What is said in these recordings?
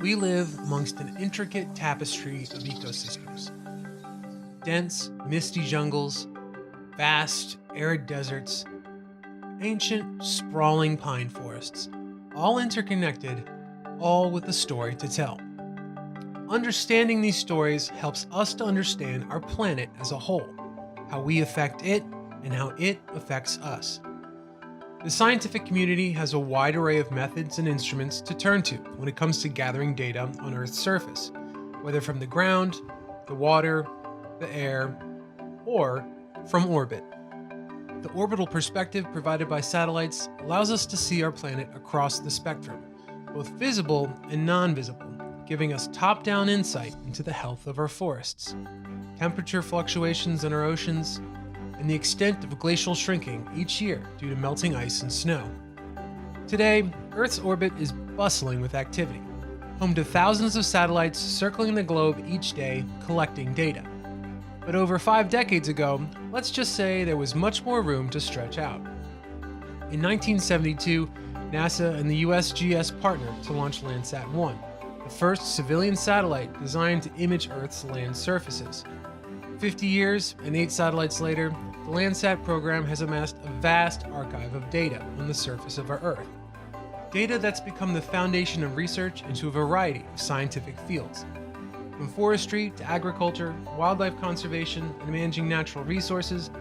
We live amongst an intricate tapestry of ecosystems. Dense, misty jungles, vast, arid deserts, ancient, sprawling pine forests, all interconnected, all with a story to tell. Understanding these stories helps us to understand our planet as a whole, how we affect it, and how it affects us. The scientific community has a wide array of methods and instruments to turn to when it comes to gathering data on Earth's surface, whether from the ground, the water, the air, or from orbit. The orbital perspective provided by satellites allows us to see our planet across the spectrum, both visible and non-visible, giving us top-down insight into the health of our forests, temperature fluctuations in our oceans, and the extent of glacial shrinking each year due to melting ice and snow. Today, Earth's orbit is bustling with activity, home to thousands of satellites circling the globe each day collecting data. But over 5 decades ago, let's just say there was much more room to stretch out. In 1972, NASA and the USGS partnered to launch Landsat 1, the first civilian satellite designed to image Earth's land surfaces. 50 years and 8 satellites later, the Landsat program has amassed a vast archive of data on the surface of our Earth. Data that's become the foundation of research into a variety of scientific fields. From forestry to agriculture, wildlife conservation, and managing natural resources,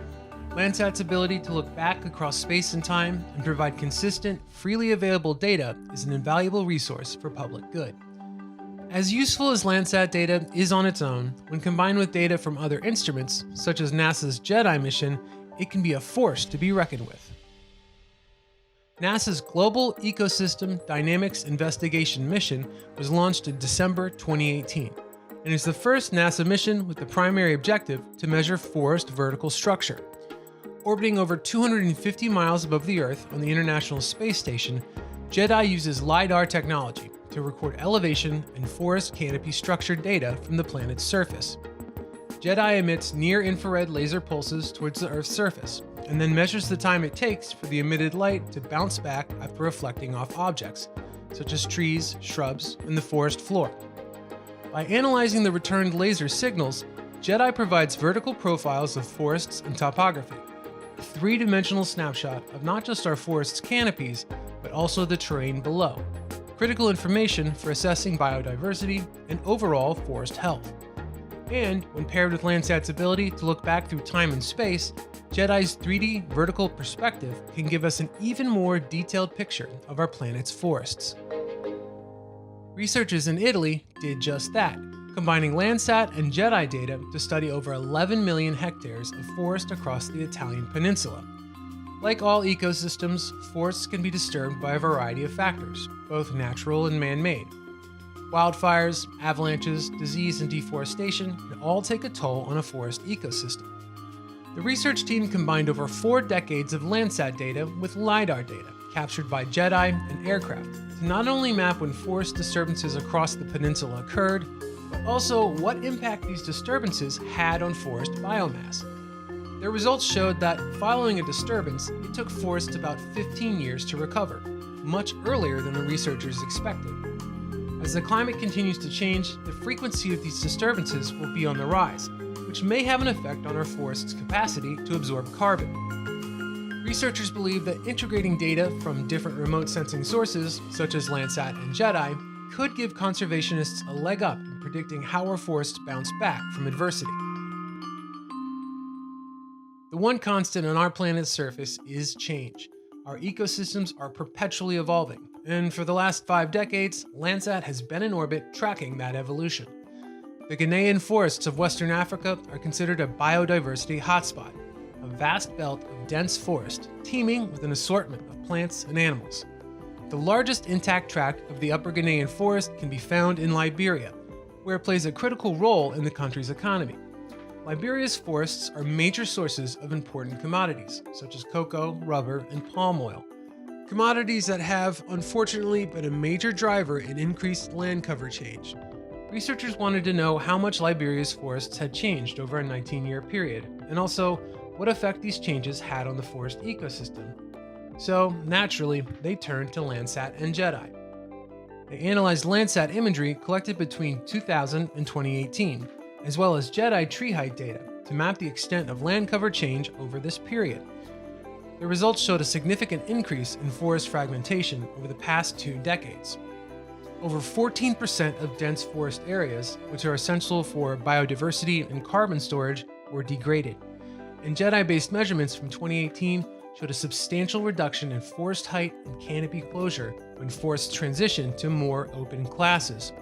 Landsat's ability to look back across space and time and provide consistent, freely available data is an invaluable resource for public good. As useful as Landsat data is on its own, when combined with data from other instruments, such as NASA's GEDI mission, it can be a force to be reckoned with. NASA's Global Ecosystem Dynamics Investigation mission was launched in December 2018, and is the first NASA mission with the primary objective to measure forest vertical structure. Orbiting over 250 miles above the Earth on the International Space Station, GEDI uses LiDAR technology to record elevation and forest canopy structure data from the planet's surface. GEDI emits near-infrared laser pulses towards the Earth's surface, and then measures the time it takes for the emitted light to bounce back after reflecting off objects, such as trees, shrubs, and the forest floor. By analyzing the returned laser signals, GEDI provides vertical profiles of forests and topography, a 3-dimensional snapshot of not just our forest's canopies, but also the terrain below. Critical information for assessing biodiversity and overall forest health. And when paired with Landsat's ability to look back through time and space, GEDI's 3D vertical perspective can give us an even more detailed picture of our planet's forests. Researchers in Italy did just that, combining Landsat and GEDI data to study over 11 million hectares of forest across the Italian peninsula. Like all ecosystems, forests can be disturbed by a variety of factors, both natural and man-made. Wildfires, avalanches, disease, and deforestation can all take a toll on a forest ecosystem. The research team combined over 4 decades of Landsat data with LiDAR data captured by GEDI and aircraft to not only map when forest disturbances across the peninsula occurred, but also what impact these disturbances had on forest biomass. Their results showed that following a disturbance, it took forests about 15 years to recover, much earlier than the researchers expected. As the climate continues to change, the frequency of these disturbances will be on the rise, which may have an effect on our forest's capacity to absorb carbon. Researchers believe that integrating data from different remote sensing sources, such as Landsat and GEDI, could give conservationists a leg up in predicting how our forests bounce back from adversity. The one constant on our planet's surface is change. Our ecosystems are perpetually evolving, and for the last 5 decades, Landsat has been in orbit tracking that evolution. The Ghanaian forests of Western Africa are considered a biodiversity hotspot, a vast belt of dense forest teeming with an assortment of plants and animals. The largest intact tract of the Upper Ghanaian forest can be found in Liberia, where it plays a critical role in the country's economy. Liberia's forests are major sources of important commodities, such as cocoa, rubber, and palm oil. Commodities that have, unfortunately, been a major driver in increased land cover change. Researchers wanted to know how much Liberia's forests had changed over a 19-year period, and also what effect these changes had on the forest ecosystem. So, naturally, they turned to Landsat and GEDI. They analyzed Landsat imagery collected between 2000 and 2018, as well as GEDI tree height data to map the extent of land cover change over this period. The results showed a significant increase in forest fragmentation over the past 2 decades. Over 14% of dense forest areas, which are essential for biodiversity and carbon storage, were degraded. And GEDI-based measurements from 2018 showed a substantial reduction in forest height and canopy closure when forests transitioned to more open classes.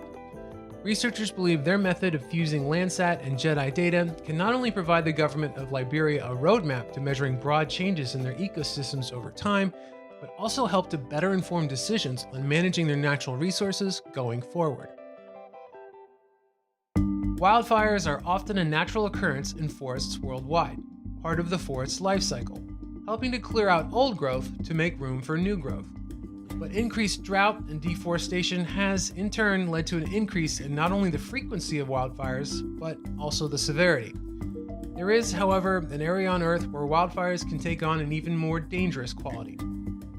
Researchers believe their method of fusing Landsat and GEDI data can not only provide the government of Liberia a roadmap to measuring broad changes in their ecosystems over time, but also help to better inform decisions on managing their natural resources going forward. Wildfires are often a natural occurrence in forests worldwide, part of the forest's life cycle, helping to clear out old growth to make room for new growth. But increased drought and deforestation has, in turn, led to an increase in not only the frequency of wildfires, but also the severity. There is, however, an area on Earth where wildfires can take on an even more dangerous quality: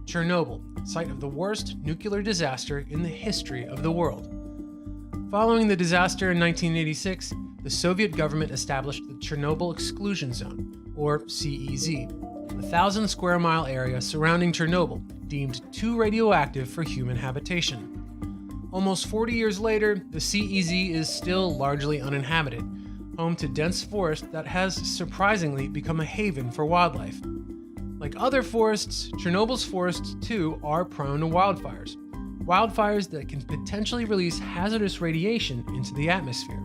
Chernobyl, site of the worst nuclear disaster in the history of the world. Following the disaster in 1986, the Soviet government established the Chernobyl Exclusion Zone, or CEZ, a 1,000 square mile area surrounding Chernobyl, deemed too radioactive for human habitation. Almost 40 years later, the CEZ is still largely uninhabited, home to dense forest that has surprisingly become a haven for wildlife. Like other forests, Chernobyl's forests too are prone to wildfires. Wildfires that can potentially release hazardous radiation into the atmosphere.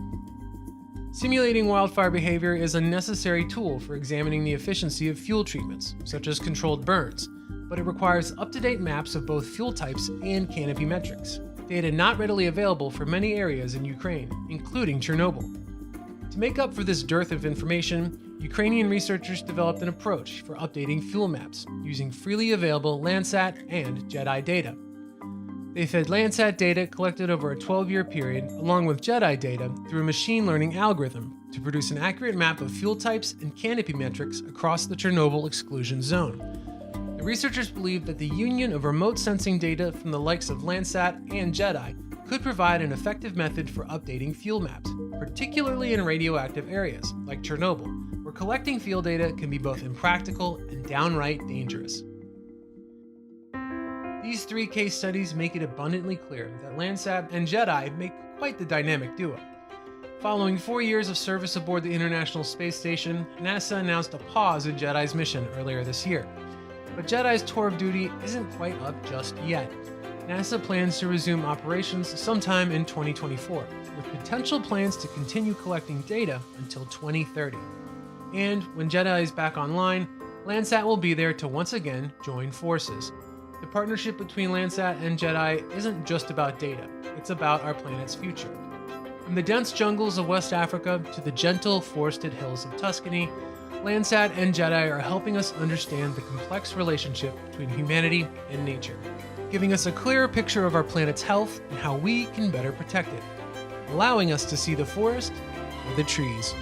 Simulating wildfire behavior is a necessary tool for examining the efficiency of fuel treatments, such as controlled burns, but it requires up-to-date maps of both fuel types and canopy metrics, data not readily available for many areas in Ukraine, including Chernobyl. To make up for this dearth of information, Ukrainian researchers developed an approach for updating fuel maps using freely available Landsat and GEDI data. They fed Landsat data collected over a 12-year period along with GEDI data through a machine learning algorithm to produce an accurate map of fuel types and canopy metrics across the Chernobyl exclusion zone. The researchers believe that the union of remote sensing data from the likes of Landsat and GEDI could provide an effective method for updating fuel maps, particularly in radioactive areas like Chernobyl, where collecting field data can be both impractical and downright dangerous. These 3 case studies make it abundantly clear that Landsat and GEDI make quite the dynamic duo. Following 4 years of service aboard the International Space Station, NASA announced a pause in GEDI's mission earlier this year. But GEDI's tour of duty isn't quite up just yet. NASA plans to resume operations sometime in 2024, with potential plans to continue collecting data until 2030. And when GEDI is back online, Landsat will be there to once again join forces. The partnership between Landsat and GEDI isn't just about data, it's about our planet's future. From the dense jungles of West Africa to the gentle forested hills of Tuscany, Landsat and GEDI are helping us understand the complex relationship between humanity and nature, giving us a clearer picture of our planet's health and how we can better protect it, allowing us to see the forest for the trees.